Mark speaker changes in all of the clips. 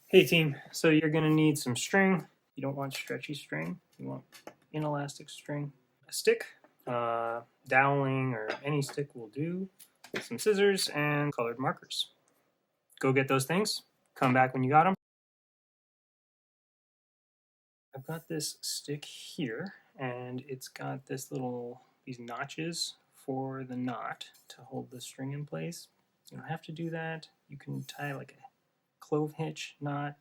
Speaker 1: Hey team, so you're going to need some string. You don't want stretchy string, you want inelastic string. A stick, doweling or any stick will do, some scissors, and colored markers. Go get those things, come back when you got them. I've got this stick here, and it's got these notches for the knot to hold the string in place. You don't have to do that. You can tie like a clove hitch knot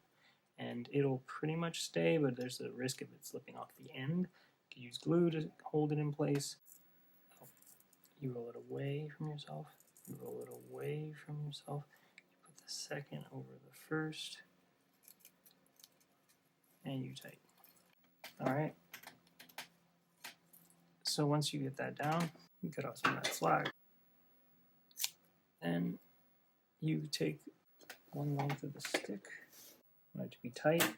Speaker 1: and it'll pretty much stay, but there's a risk of it slipping off the end. You can use glue to hold it in place. You roll it away from yourself. You roll it away from yourself. You put the second over the first, and you tighten. All right. So once you get that down, you cut off some of that slack. Then you take one length of the stick, want it to be tight,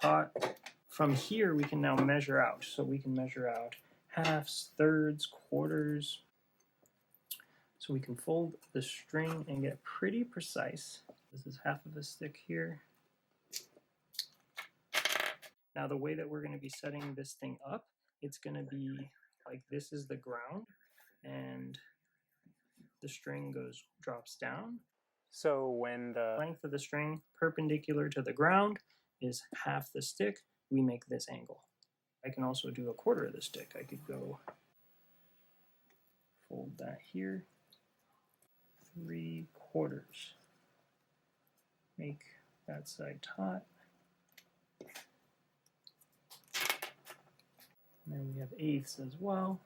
Speaker 1: taut. From here, we can now measure out. So we can measure out halves, thirds, quarters. So we can fold the string and get pretty precise. This is half of a stick here. Now the way that we're going to be setting this thing up, it's going to be like this is the ground and the string drops down. So when the length of the string perpendicular to the ground is half the stick, we make this angle. I can also do a quarter of the stick. I could go fold that here, 3/4. Make that side taut. And then we have 1/8 as well.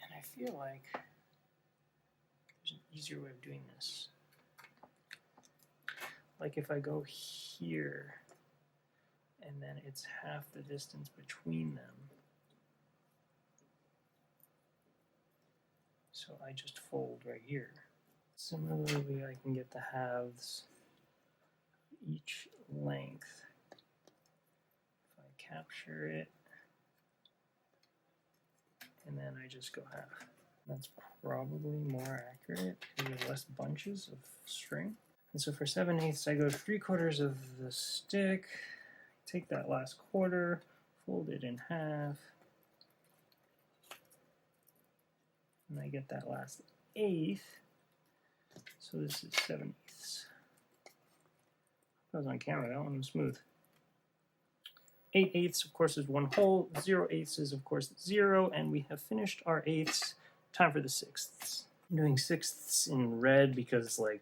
Speaker 1: And I feel like there's an easier way of doing this. Like if I go here, and then it's half the distance between them. So I just fold right here. Similarly, I can get the halves of each length. If I capture it, and then I just go half. That's probably more accurate because you have less bunches of string. And so for 7/8, I go 3/4 of the stick, take that last quarter, fold it in half, and I get that last 1/8. So this is 7/8. That was on camera, that one was smooth. 8/8 of course is 1 whole, 0/8 is of course 0, and we have finished our 8ths. Time for the 6ths. I'm doing 6ths in red because it's like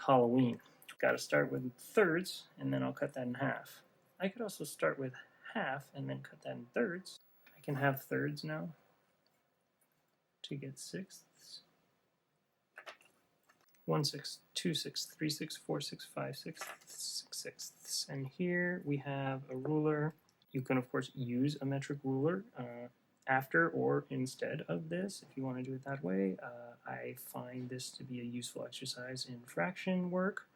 Speaker 1: Halloween. Got to start with thirds, and then I'll cut that in half. I could also start with half and then cut that in thirds. I can have thirds now to get 6ths. 1/6, 2/6, 3/6, 4/6, 5/6, 6/6. And here we have a ruler. You can of course use a metric ruler after or instead of this if you want to do it that way. I find this to be a useful exercise in fraction work.